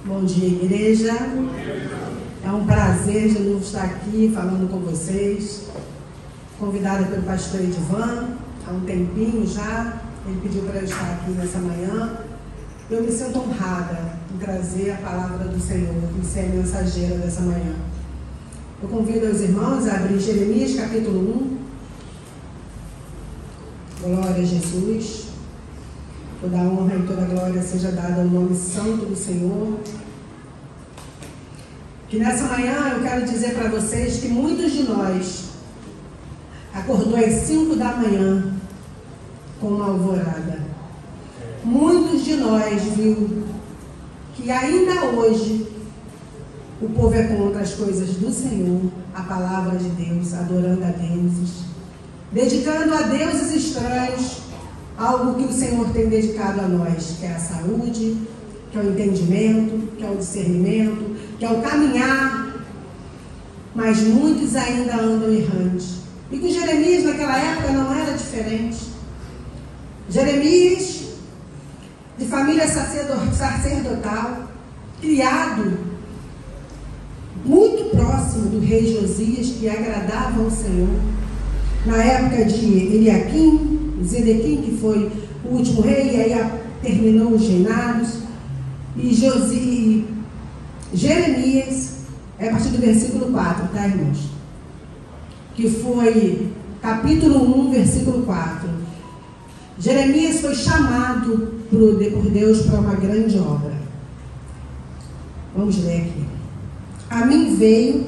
Bom dia, igreja. É um prazer de novo estar aqui falando com vocês. Convidada pelo pastor Edivan há um tempinho já. Ele pediu para eu estar aqui nessa manhã. Eu me sinto honrada em trazer a palavra do Senhor e ser a mensageira dessa manhã. Eu convido os irmãos a abrir Jeremias capítulo 1. Glória a Jesus. Toda a honra e toda a glória seja dada ao nome santo do Senhor. Que nessa manhã eu quero dizer para vocês que muitos de nós acordou às 5 da manhã com uma alvorada. Muitos de nós viu que ainda hoje o povo é contra as coisas do Senhor, a palavra de Deus, adorando a deuses, dedicando a deuses estranhos algo que o Senhor tem dedicado a nós, que é a saúde, que é o entendimento, que é o discernimento, que é o caminhar. Mas muitos ainda andam errantes. E com Jeremias naquela época não era diferente. Jeremias, de família sacerdotal, criado muito próximo do rei Josias, que agradava ao Senhor. Na época de Eliaquim, Zedequim, que foi o último rei, e aí terminou os reinados. E Jeremias, é a partir do versículo 4, tá, irmãos? Que foi capítulo 1, versículo 4. Jeremias foi chamado por Deus para uma grande obra. Vamos ler aqui. A mim veio,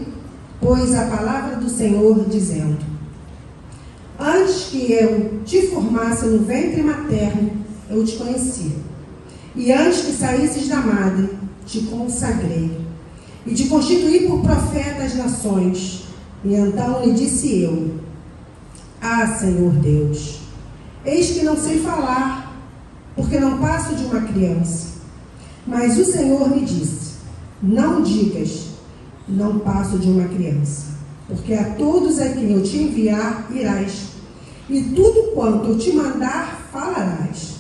pois, a palavra do Senhor, dizendo: antes que eu te formasse no ventre materno, eu te conheci. E antes que saísses da madre, te consagrei. E te constituí por profeta às nações. E então lhe disse eu: ah, Senhor Deus, eis que não sei falar, porque não passo de uma criança. Mas o Senhor me disse: não digas, não passo de uma criança, porque a todos a quem eu te enviar irás, e tudo quanto eu te mandar falarás.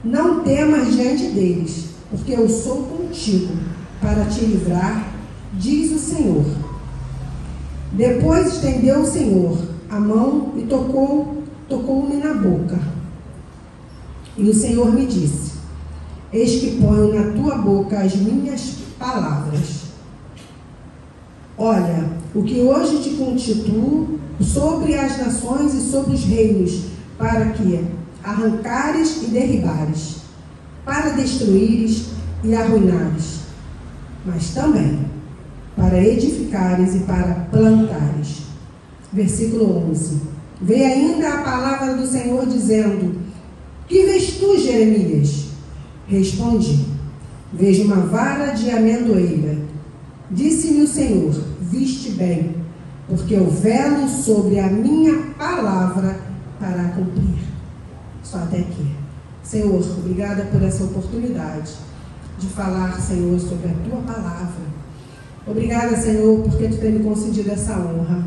Não temas diante deles, porque eu sou contigo para te livrar, diz o Senhor. Depois estendeu o Senhor a mão e tocou-me na boca. E o Senhor me disse: eis que ponho na tua boca as minhas palavras. Olha, o que hoje te constituo sobre as nações e sobre os reinos, para que arrancares e derribares, para destruíres e arruinares, mas também para edificares e para plantares. Versículo 11. Veio ainda a palavra do Senhor dizendo: que vês tu, Jeremias? Respondi: vejo uma vara de amendoeira. Disse-me o Senhor: viste bem, porque eu velo sobre a minha palavra para cumprir. Só até aqui. Senhor, obrigada por essa oportunidade de falar, Senhor, sobre a tua palavra. Obrigada, Senhor, porque tu tem me concedido essa honra.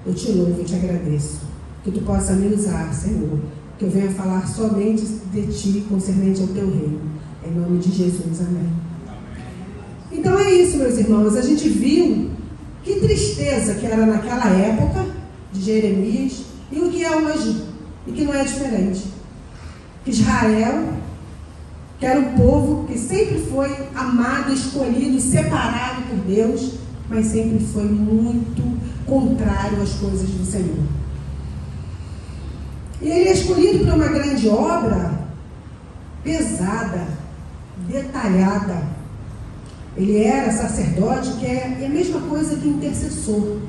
Eu te louvo e te agradeço. Que tu possa me usar, Senhor, que eu venha falar somente de ti, concernente ao teu reino. Em nome de Jesus, amém. Então é isso, meus irmãos. A gente viu que tristeza que era naquela época de Jeremias e o que é hoje, e que não é diferente. Israel, que era um povo que sempre foi amado, escolhido, separado por Deus, mas sempre foi muito contrário às coisas do Senhor. E ele é escolhido para uma grande obra pesada, detalhada. Ele era sacerdote, que é a mesma coisa que intercessor.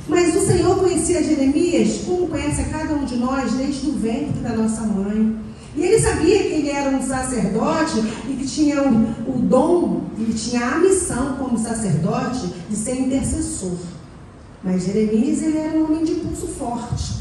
Mas o Senhor conhecia Jeremias como conhece a cada um de nós desde o ventre da nossa mãe. E ele sabia que ele era um sacerdote e que tinha o dom, ele tinha a missão como sacerdote de ser intercessor. Mas Jeremias, ele era um homem de pulso forte.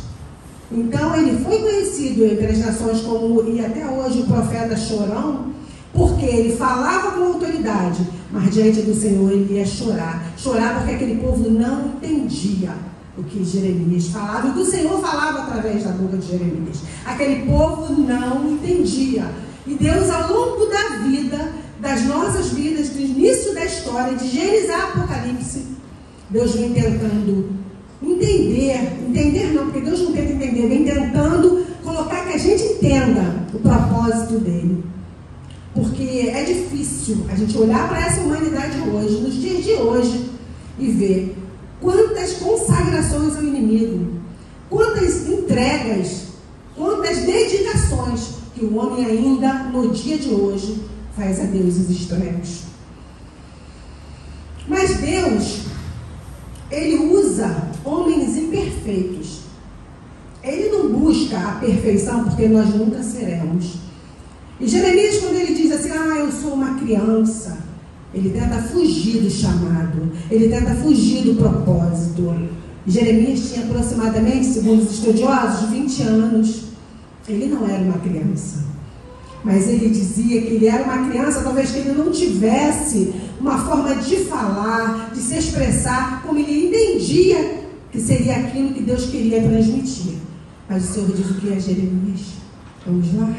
Então ele foi conhecido entre as nações como, e até hoje, o profeta chorão, porque ele falava com autoridade, mas diante do Senhor ele ia chorar. Chorar porque aquele povo não entendia o que Jeremias falava, o que o Senhor falava através da boca de Jeremias. Aquele povo não entendia. E Deus, ao longo da vida, das nossas vidas, do início da história, de Gênesis a Apocalipse, Deus vem tentando entender não, porque Deus não tenta entender, vem tentando colocar que a gente entenda o propósito dele. Porque é difícil a gente olhar para essa humanidade hoje, nos dias de hoje, e ver quantas consagrações ao inimigo, quantas entregas, quantas dedicações que o homem ainda, no dia de hoje, faz a deuses estranhos. Mas Deus, Ele usa homens imperfeitos. Ele não busca a perfeição, porque nós nunca seremos. E Jeremias, quando ele diz assim, eu sou uma criança, ele tenta fugir do chamado, ele tenta fugir do propósito. Jeremias tinha aproximadamente, segundo os estudiosos, 20 anos. Ele não era uma criança, mas ele dizia que ele era uma criança, talvez que ele não tivesse uma forma de falar, de se expressar, como ele entendia que seria aquilo que Deus queria transmitir. Mas o Senhor diz o que é Jeremias? Vamos lá.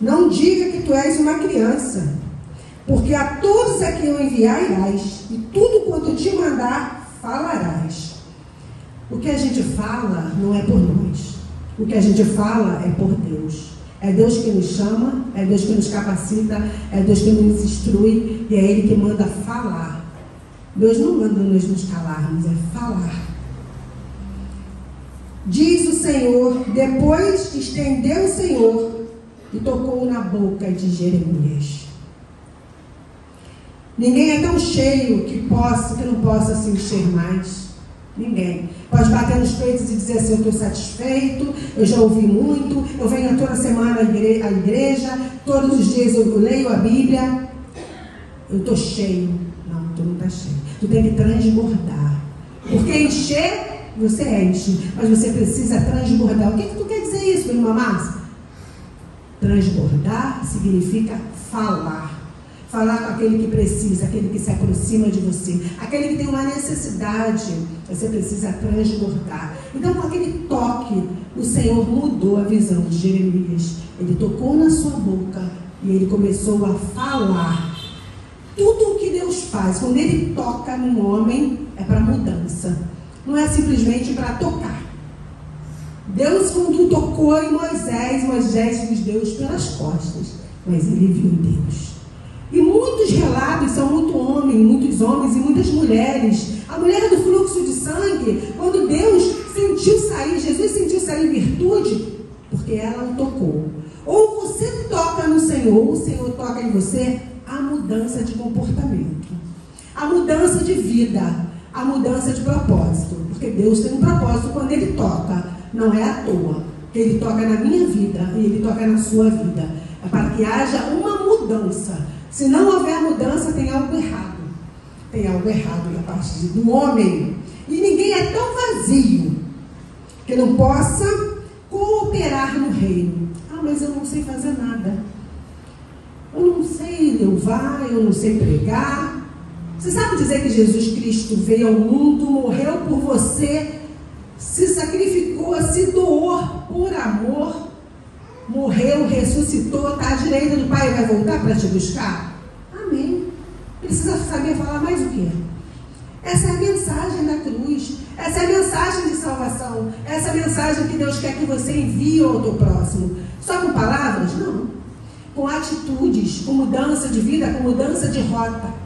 Não diga que tu és uma criança, porque a todos a quem eu enviar irás, e tudo quanto te mandar falarás. O que a gente fala não é por nós. O que a gente fala é por Deus. É Deus que nos chama, é Deus que nos capacita, é Deus que nos instrui, e é Ele que manda falar. Deus não manda nós nos calarmos, é falar. Diz o Senhor, depois estendeu o Senhor e tocou na boca de Jeremias. Ninguém é tão cheio que não possa se encher mais. Ninguém. Pode bater nos peitos e dizer assim, eu estou satisfeito, eu já ouvi muito, eu venho toda semana à igreja, todos os dias eu leio a Bíblia, eu estou cheio. Não, tu não está cheio. Tu tem que transbordar. Porque encher, você enche, mas você precisa transbordar. O que tu quer dizer isso, meu irmão Márcio? Transbordar significa falar. Falar com aquele que precisa, aquele que se aproxima de você, aquele que tem uma necessidade, você precisa transbordar. Então, com aquele toque, o Senhor mudou a visão de Jeremias. Ele tocou na sua boca e ele começou a falar. Tudo o que Deus faz, quando Ele toca num homem, é para mudança. Não é simplesmente para tocar. Deus, quando tocou em Moisés viu Deus pelas costas, mas ele viu Deus. E muitos relatos são muitos homens e muitas mulheres. A mulher do fluxo de sangue, quando Deus sentiu sair, Jesus sentiu sair virtude, porque ela o tocou. Ou você toca no Senhor, o Senhor toca em você, a mudança de comportamento, a mudança de vida, a mudança de propósito. Porque Deus tem um propósito quando Ele toca, não é à toa. Ele toca na minha vida e Ele toca na sua vida. É para que haja uma mudança. Se não houver mudança, tem algo errado. Tem algo errado na parte do homem. E ninguém é tão vazio que não possa cooperar no reino. Mas eu não sei fazer nada. Eu não sei louvar, eu não sei pregar. Você sabe dizer que Jesus Cristo veio ao mundo, morreu por você, se sacrificou, se doou por amor, morreu, ressuscitou, está à direita do Pai e vai voltar para te buscar? Amém. Precisa saber falar mais o quê? Essa é a mensagem da cruz, essa é a mensagem de salvação, essa é a mensagem que Deus quer que você envie ao teu próximo. Só com palavras? Não. Com atitudes, com mudança de vida, com mudança de rota.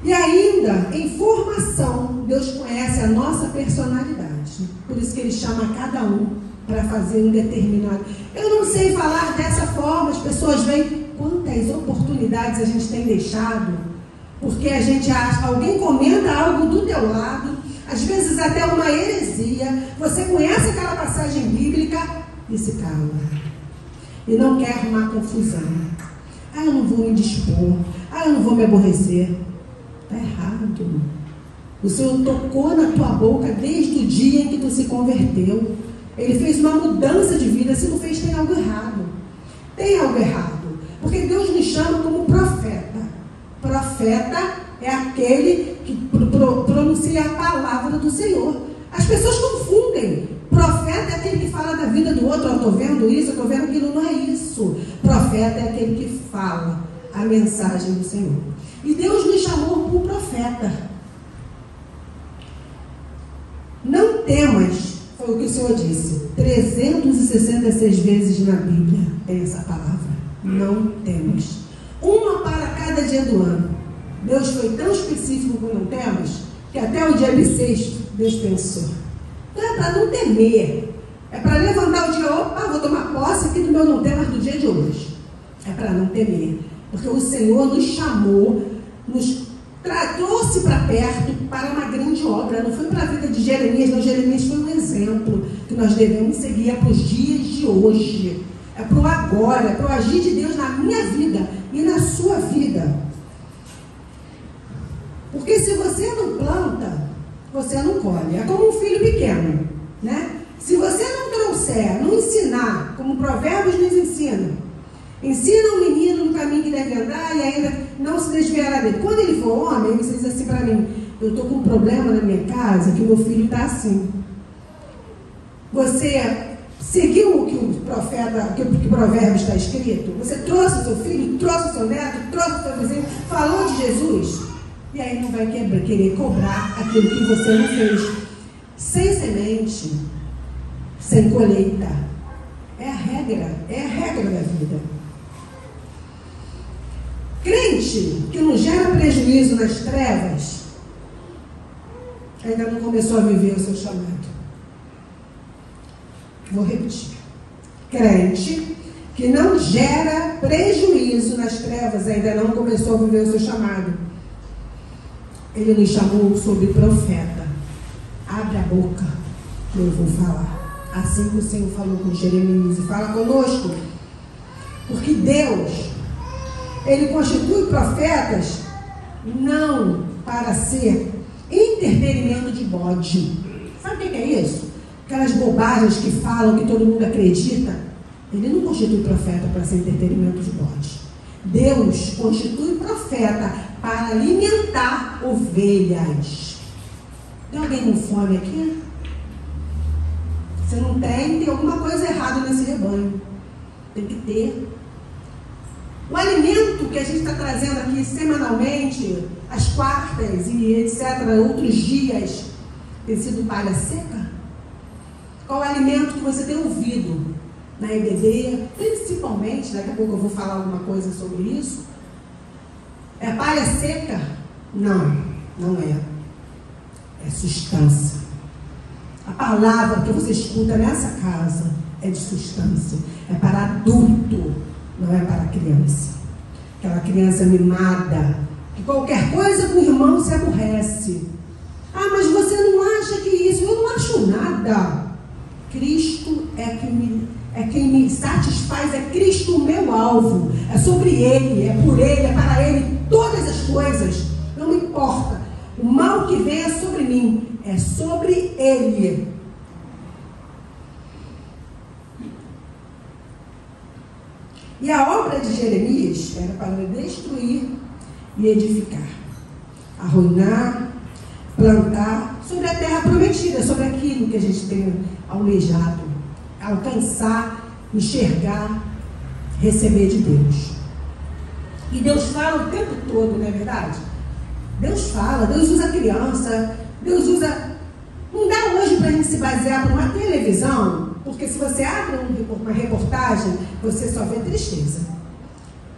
E ainda, em formação, Deus conhece a nossa personalidade. Por isso que Ele chama cada um para fazer um determinado. Eu não sei falar dessa forma, as pessoas veem quantas oportunidades a gente tem deixado, porque a gente acha, alguém comenta algo do teu lado, às vezes até uma heresia, você conhece aquela passagem bíblica e se cala. E não quer arrumar confusão. Eu não vou me dispor. Eu não vou me aborrecer. Está errado. O Senhor tocou na tua boca desde o dia em que tu se converteu. Ele fez uma mudança de vida. Se não fez, tem algo errado. Tem algo errado. Porque Deus nos chama como profeta. Profeta é aquele que pronuncia a palavra do Senhor. As pessoas confundem. Profeta é aquele que fala da vida do outro. Eu estou vendo isso, eu estou vendo aquilo. Não é isso. Profeta é aquele que fala a mensagem do Senhor. E Deus nos chamou por profeta. Não temas, foi o que o Senhor disse. 366 vezes na Bíblia tem essa palavra. Não temas. Uma para cada dia do ano. Deus foi tão específico com não temas, que até o dia bissexto Deus pensou. Então é para não temer. É para levantar o dia, opa, vou tomar posse aqui do meu não temas do dia de hoje. É para não temer. Porque o Senhor nos chamou, nos trouxe para perto para uma grande obra. Não foi para a vida de Jeremias, não. Jeremias foi um exemplo que nós devemos seguir. É para os dias de hoje. É para o agora. É para o agir de Deus na minha vida e na sua vida. Porque se você não planta, você não colhe. É como um filho pequeno, né? Se você não trouxer, não ensinar, como Provérbios nos ensina o menino no caminho que deve andar e ainda não se desviará dele. Quando ele for homem, você diz assim para mim: eu estou com um problema na minha casa, que o meu filho está assim. Você seguiu o que o profeta, que o Provérbios está escrito? Você trouxe o seu filho, trouxe o seu neto, trouxe o seu vizinho, falou de Jesus? E aí não vai querer cobrar aquilo que você não fez. Sem semente, sem colheita. É a regra da vida. Crente que não gera prejuízo nas trevas, ainda não começou a viver o seu chamado. Vou repetir. Crente que não gera prejuízo nas trevas, ainda não começou a viver o seu chamado. Ele nos chamou sobre profeta. Abre a boca, que eu vou falar. Assim que o Senhor falou com Jeremias, e fala conosco. Porque Deus, Ele constitui profetas não para ser entretenimento de bode. Sabe o que é isso? Aquelas bobagens que falam, que todo mundo acredita. Ele não constitui profeta para ser entretenimento de bode. Deus constitui profeta para alimentar ovelhas. Tem alguém com fome aqui? Se não tem alguma coisa errada nesse rebanho. Tem que ter. O alimento que a gente está trazendo aqui semanalmente, às quartas e etc., outros dias, tem sido palha seca? Qual o alimento que você tem ouvido na EBD, principalmente, daqui a pouco eu vou falar alguma coisa sobre isso? É palha seca? Não, não é. É substância. A palavra que você escuta nessa casa é de substância. É para adulto, não é para criança. Aquela criança mimada, que qualquer coisa com o irmão se aborrece. Ah, mas você não acha que isso? Eu não acho nada. Cristo é quem me satisfaz, é Cristo o meu alvo. É sobre Ele, é por Ele, é para Ele todas as coisas. Não me importa. O mal que vem é sobre mim, é sobre Ele. E a obra de Jeremias era para destruir e edificar, arruinar, plantar sobre a terra prometida, sobre aquilo que a gente tem almejado, alcançar, enxergar, receber de Deus. E Deus fala o tempo todo, não é verdade? Deus fala, Deus usa criança, Deus usa... Não dá hoje para a gente se basear por uma televisão, porque se você abre uma reportagem, você só vê tristeza,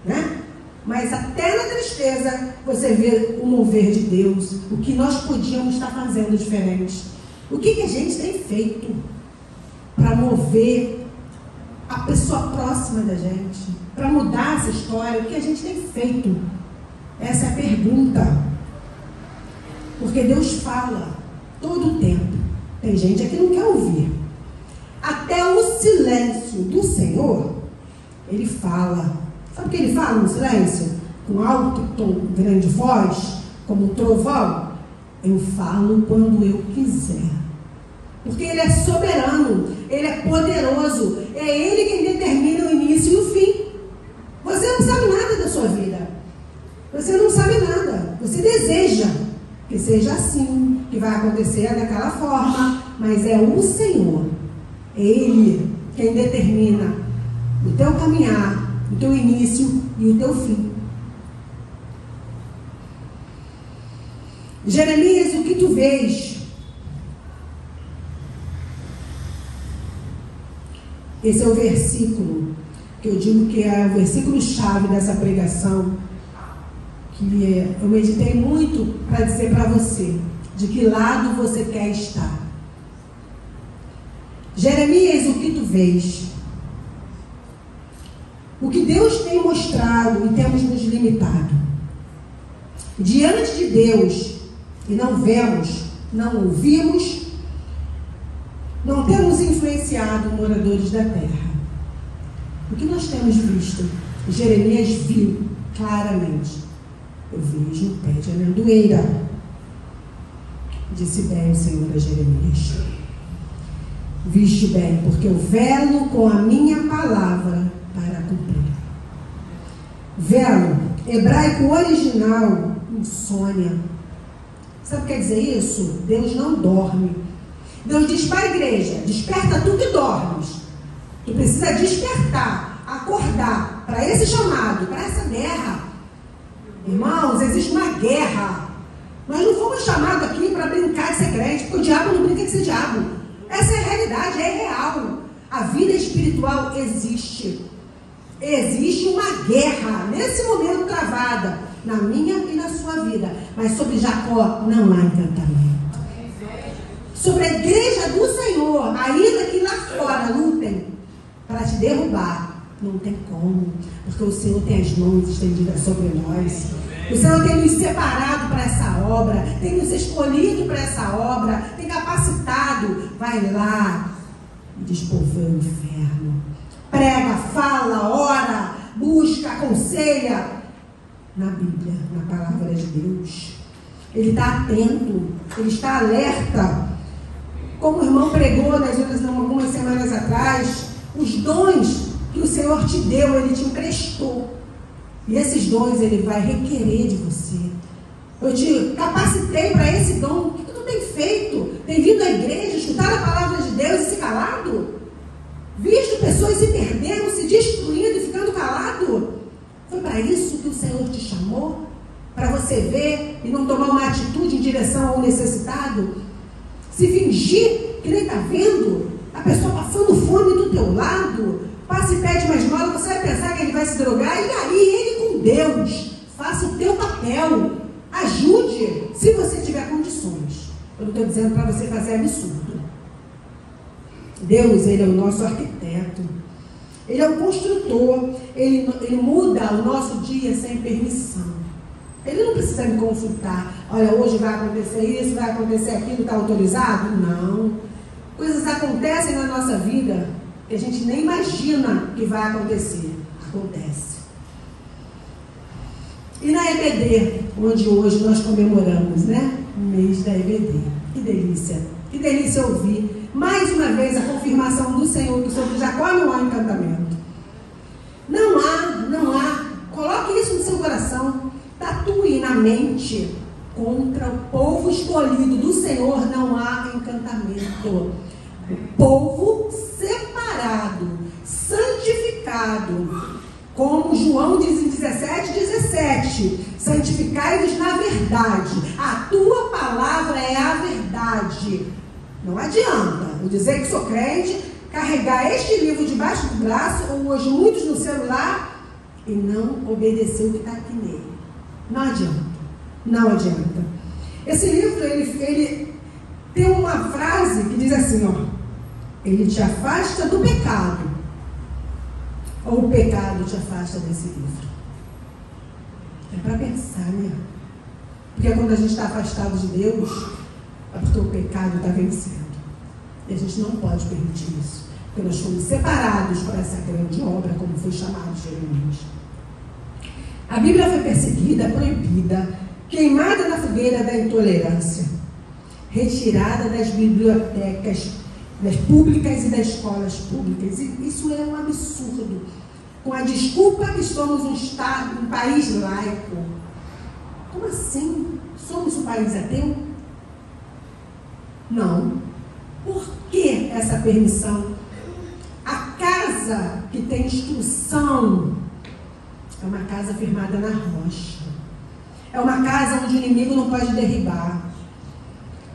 né? Mas até na tristeza você vê o mover de Deus, o que nós podíamos estar fazendo diferente. O que a gente tem feito para mover a pessoa próxima da gente, para mudar essa história? O que a gente tem feito? Essa é a pergunta. Porque Deus fala todo o tempo. Tem gente que não quer ouvir. Até o silêncio do Senhor, Ele fala. Sabe o que Ele fala no silêncio? Com alto tom, grande voz, como um trovão. Eu falo quando eu quiser. Porque Ele é soberano, Ele é poderoso. É Ele quem determina o início e o fim. Você não sabe nada da sua vida. Você não sabe nada. Você deseja que seja assim, que vai acontecer daquela forma. Mas é o Senhor, é Ele quem determina o teu caminhar, o teu início e o teu fim. Jeremias, o que tu vês? Esse é o versículo que eu digo que é o versículo-chave dessa pregação, que eu meditei muito para dizer para você de que lado você quer estar. Jeremias, o que tu vês? O que Deus tem mostrado e temos nos limitado. Diante de Deus, e não vemos, não ouvimos, não temos influenciado moradores da terra. O que nós temos visto? Jeremias viu claramente. Eu vejo um pé de amendoeira. Disse bem o Senhor a Jeremias. Viste bem, porque eu velo com a minha palavra para cumprir. Velo, hebraico original, insônia. Sabe o que quer dizer isso? Deus não dorme. Deus diz para a igreja: desperta tu que dormes. Tu precisa despertar, acordar para esse chamado, para essa guerra. Irmãos, existe uma guerra. Nós não fomos chamados aqui para brincar de ser crente, porque o diabo não brinca de ser diabo. Essa é a realidade, é real. A vida espiritual existe. Existe uma guerra, nesse momento travada, na minha e na sua vida. Mas sobre Jacó não há encantamento. Sobre a igreja do Senhor, ainda que lá fora lutem para te derrubar, não tem como. Porque o Senhor tem as mãos estendidas sobre nós. O Senhor tem nos separado para essa obra, tem nos escolhido para essa obra, tem capacitado. Vai lá e despovoa o inferno. Prega, fala, ora, busca, aconselha. Na Bíblia, na palavra de Deus. Ele está atento, ele está alerta. Como o irmão pregou algumas semanas atrás, os dons que o Senhor te deu, Ele te emprestou. E esses dons Ele vai requerer de você. Eu te capacitei para esse dom. O que tu tem feito? Tem vindo à igreja, escutado a palavra de Deus e se calado? Visto pessoas se perdendo, se destruindo e ficando calado? Foi para isso que o Senhor te chamou? Para você ver e não tomar uma atitude em direção ao necessitado? Se fingir que nem está vendo? A pessoa passando fome do teu lado, passa e pede uma esmola, você vai pensar que ele vai se drogar, e aí ele com Deus, faça o teu papel, ajude, se você tiver condições. Eu não estou dizendo para você fazer absurdo. Deus, Ele é o nosso arquiteto, Ele é o construtor, Ele muda o nosso dia sem permissão. Ele não precisa me consultar. Olha, hoje vai acontecer isso, vai acontecer aquilo, está autorizado? Não. Coisas acontecem na nossa vida que a gente nem imagina que vai acontecer. Acontece. E na EBD, onde hoje nós comemoramos, né? O mês da EBD. Que delícia. Que delícia ouvir mais uma vez a confirmação do Senhor que sobre Jacó não há encantamento. Não há. Coloque isso no seu coração. Tatue na mente: contra o povo escolhido do Senhor não há encantamento. O povo separado, santificado, como João diz em 17:17, santificai-vos na verdade. A tua palavra é a verdade. Não adianta eu dizer que sou crente, carregar este livro debaixo do braço, ou hoje muitos no celular, e não obedecer o que está aqui nele. Não adianta. Não adianta. Esse livro, ele tem uma frase que diz assim, ó: ele te afasta do pecado, ou o pecado te afasta desse livro. É para pensar, né? Porque quando a gente está afastado de Deus, é porque o pecado está vencendo. E a gente não pode permitir isso. Porque nós fomos separados para essa grande obra, como foi chamado Jeremias. A Bíblia foi perseguida, proibida, queimada na fogueira da intolerância, retirada das bibliotecas das públicas e das escolas públicas. E isso é um absurdo. Com a desculpa que somos um país laico. Como assim? Somos um país ateu? Não. Por que essa permissão? A casa que tem instrução é uma casa firmada na rocha. É uma casa onde o inimigo não pode derribar.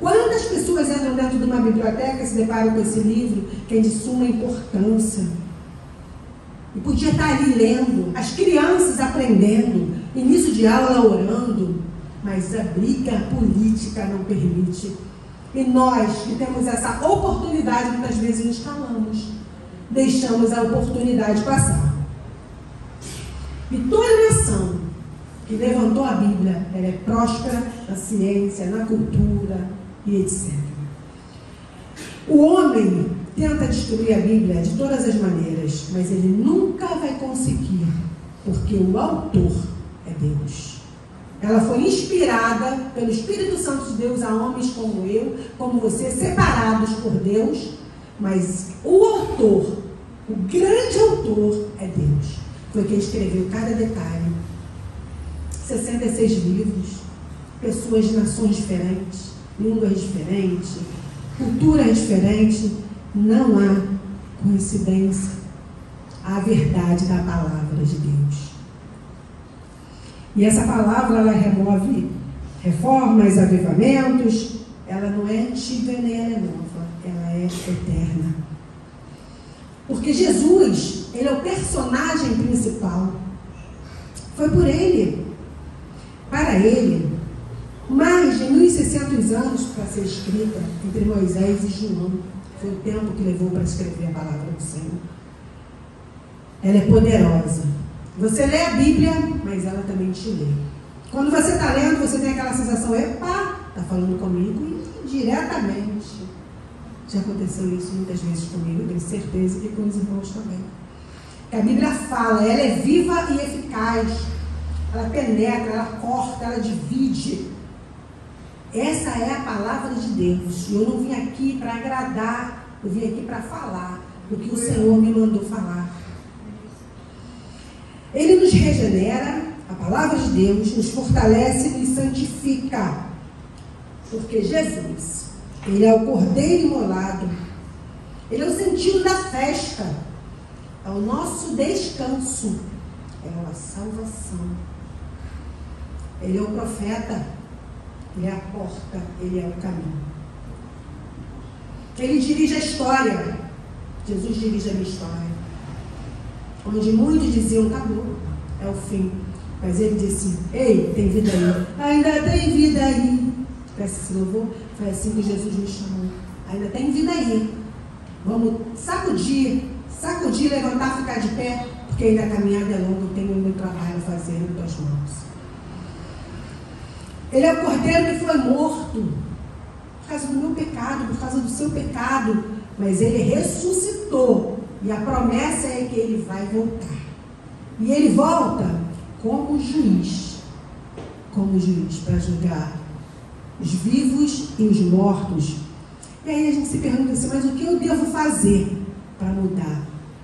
Quantas pessoas entram dentro de uma biblioteca e se deparam com esse livro, que é de suma importância? E podia estar ali lendo, as crianças aprendendo, início de aula orando, mas a briga política não permite. E nós, que temos essa oportunidade, muitas vezes nos calamos, deixamos a oportunidade passar. E toda nação que levantou a Bíblia, ela é próspera na ciência, na cultura e etc. O homem tenta destruir a Bíblia de todas as maneiras, mas ele nunca vai conseguir, porque o autor é Deus. Ela foi inspirada pelo Espírito Santo de Deus a homens como eu, como você, separados por Deus, mas o autor, o grande autor é Deus. Foi quem escreveu cada detalhe. 66 livros, pessoas de nações diferentes, línguas diferentes, culturas diferentes. Não há coincidência. Há a verdade da palavra de Deus. E essa palavra, ela remove reformas, avivamentos. Ela não é antiga nem ela é nova. Ela é eterna. Porque Jesus, ele é o personagem principal. Foi por ele, para ele, mais de 1.600 anos para ser escrita entre Moisés e João. Foi o tempo que levou para escrever a palavra do Senhor. Ela é poderosa. Você lê a Bíblia, mas ela também te lê. Quando você está lendo, você tem aquela sensação, epa, está falando comigo diretamente. Já aconteceu isso muitas vezes comigo, tenho certeza que com os irmãos também. A Bíblia fala, ela é viva e eficaz. Ela penetra, ela corta, ela divide. Essa é a palavra de Deus. E eu não vim aqui para agradar, eu vim aqui para falar do que o Senhor me mandou falar. Ele nos regenera, a palavra de Deus nos fortalece e nos santifica. Porque Jesus, ele é o cordeiro imolado, ele é o sentido da festa, é o nosso descanso, é a salvação. Ele é o profeta, ele é a porta, ele é o caminho. Ele dirige a história. Jesus dirige a minha história. Onde muitos diziam, acabou, é o fim. Mas ele disse, ei, tem vida aí. Ainda tem vida aí. Parece esse louvor? Foi assim que Jesus me chamou. Ainda tem vida aí. Vamos sacudir, levantar, ficar de pé, porque ainda a caminhada é longa, eu tenho o meu trabalho a fazer em tuas mãos. Ele é o cordeiro que foi morto por causa do meu pecado, por causa do seu pecado, mas ele ressuscitou e a promessa é que ele vai voltar. E ele volta como juiz para julgar os vivos e os mortos. E aí a gente se pergunta assim, mas o que eu devo fazer para mudar?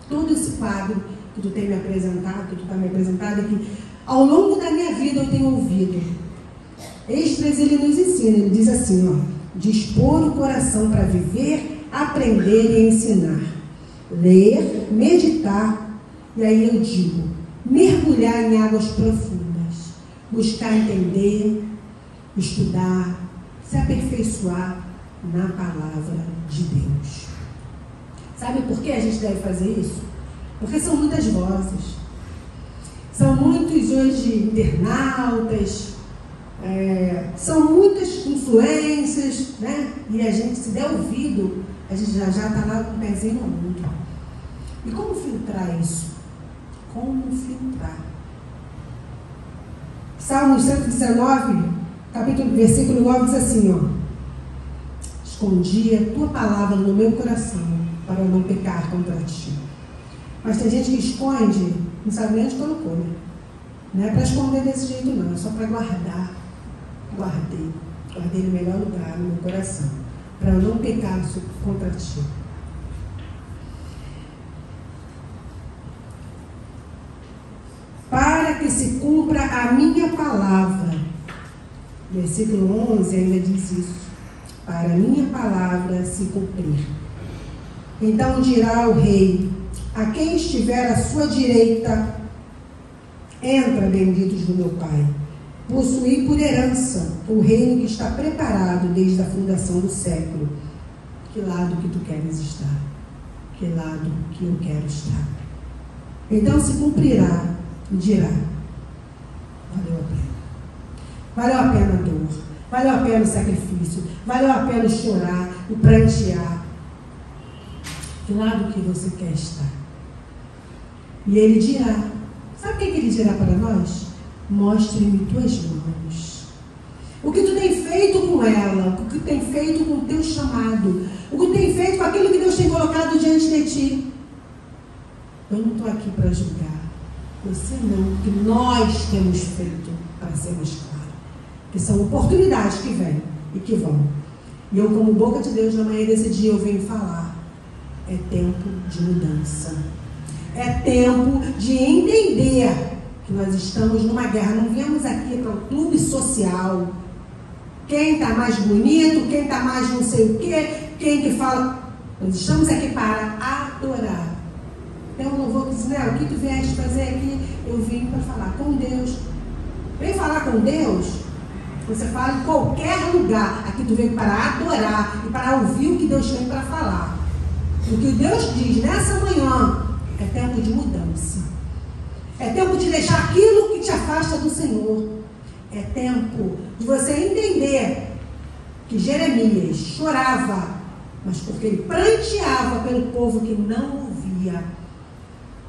Todo esse quadro que tu tem me apresentado, que tu está me apresentando aqui, ao longo da minha vida eu tenho ouvido. Esdras, ele nos ensina, ele diz assim, ó, dispor o coração para viver, aprender e ensinar, ler, meditar, e aí eu digo, mergulhar em águas profundas, buscar entender, estudar, se aperfeiçoar na palavra de Deus. Sabe por que a gente deve fazer isso? Porque são muitas vozes, são muitos hoje internautas, são muitas influências, né? E a gente, se der ouvido, a gente já está lá com o pezinho no mundo. E como filtrar isso? Como filtrar? Salmo 119, versículo 9 diz assim, ó, escondi a tua palavra no meu coração para eu não pecar contra ti. Mas tem gente que esconde, não sabe nem onde colocou, né? Não é para esconder desse jeito não, é só para guardar. Guardei no melhor lugar, no meu coração, para eu não pecar contra ti. Para que se cumpra a minha palavra. Versículo 11 ainda diz isso. Para a minha palavra se cumprir. Então dirá o rei, a quem estiver à sua direita, entra, benditos do meu Pai. possuir por herança o reino que está preparado desde a fundação do século. Que lado que tu queres estar? Que lado que eu quero estar? Então se cumprirá e dirá: valeu a pena. Valeu a pena a dor, valeu a pena o sacrifício, valeu a pena o chorar, o prantear. Que lado que você quer estar? E ele dirá, sabe o que ele dirá para nós? Mostre-me tuas mãos. O que tu tem feito com ela, o que tu tem feito com o teu chamado, o que tu tem feito com aquilo que Deus tem colocado diante de ti. Eu não estou aqui para julgar, você não, o que nós temos feito para ser mais claro. Que são oportunidades que vêm e que vão. E eu, como boca de Deus, na manhã desse dia, eu venho falar. É tempo de mudança. É tempo de entender que nós estamos numa guerra. Não viemos aqui para um clube social. Quem está mais bonito, quem está mais não sei o quê, quem que fala. Nós estamos aqui para adorar. Então eu não vou dizer, o que tu vieste fazer aqui? Eu vim para falar com Deus. Vem falar com Deus, você fala em qualquer lugar. Aqui tu veio para adorar e para ouvir o que Deus tem para falar. O que Deus diz nessa manhã é tempo de mudança. É tempo de deixar aquilo que te afasta do Senhor. É tempo de você entender que Jeremias chorava, mas porque ele pranteava pelo povo que não ouvia.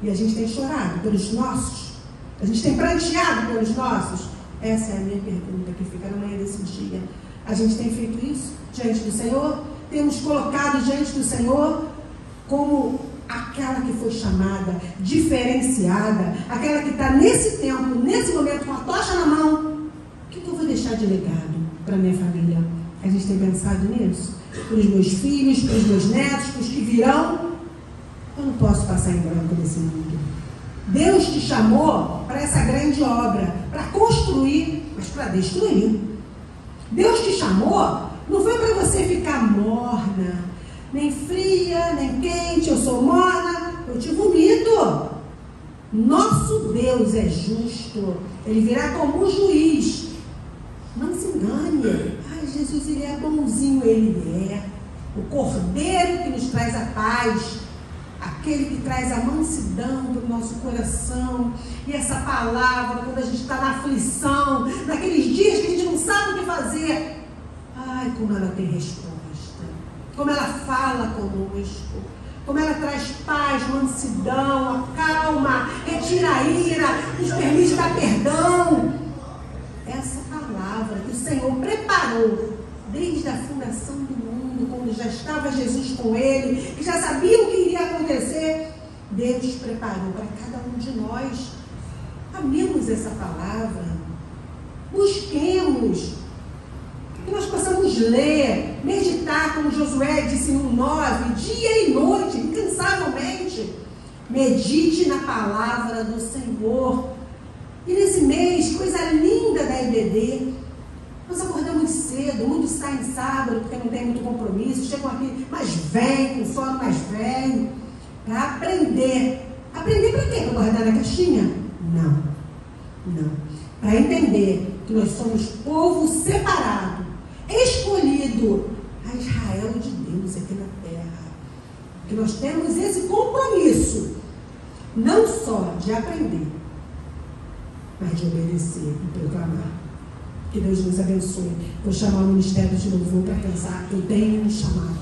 E a gente tem chorado pelos nossos. A gente tem pranteado pelos nossos. Essa é a minha pergunta que fica na manhã desse dia. A gente tem feito isso diante do Senhor? Temos colocado diante do Senhor como aquela que foi chamada, diferenciada, aquela que está nesse tempo, nesse momento, com a tocha na mão. O que eu vou deixar de legado para minha família? A gente tem pensado nisso? Para os meus filhos, para os meus netos, para os que virão. Eu não posso passar em branco nesse mundo. Deus te chamou para essa grande obra, para construir, mas para destruir. Deus te chamou, não foi para você ficar morna, nem fria, nem quente. Eu sou morna, eu te vomito. Nosso Deus é justo, Ele virá como um juiz. Não se engane. Ai, Jesus, Ele é bonzinho. Ele é o Cordeiro que nos traz a paz, aquele que traz a mansidão para o nosso coração. E essa palavra, quando a gente está na aflição, naqueles dias que a gente não sabe o que fazer, ai, como ela tem resposta, como ela fala conosco, como ela traz paz, mansidão, acalma, retira a ira, nos permite dar perdão. Essa palavra que o Senhor preparou desde a fundação do mundo, quando já estava Jesus com ele, que já sabia o que iria acontecer, Deus preparou para cada um de nós. Amemos essa palavra, busquemos, que nós possamos ler, meditar, como Josué disse no 9, dia e noite, incansavelmente. Medite na palavra do Senhor. E nesse mês, coisa linda da IBD, nós acordamos cedo, muitos saem sábado porque não tem muito compromisso, chegam aqui, mas vem, com sono, mas vem, para aprender. Aprender para quê? Para guardar na caixinha? Não, não. Para entender que nós somos povo separado, escolhido, a Israel de Deus aqui na terra. Que nós temos esse compromisso, não só de aprender, mas de obedecer e proclamar. Que Deus nos abençoe. Vou chamar o Ministério de Louvor para pensar. Eu tenho um chamado.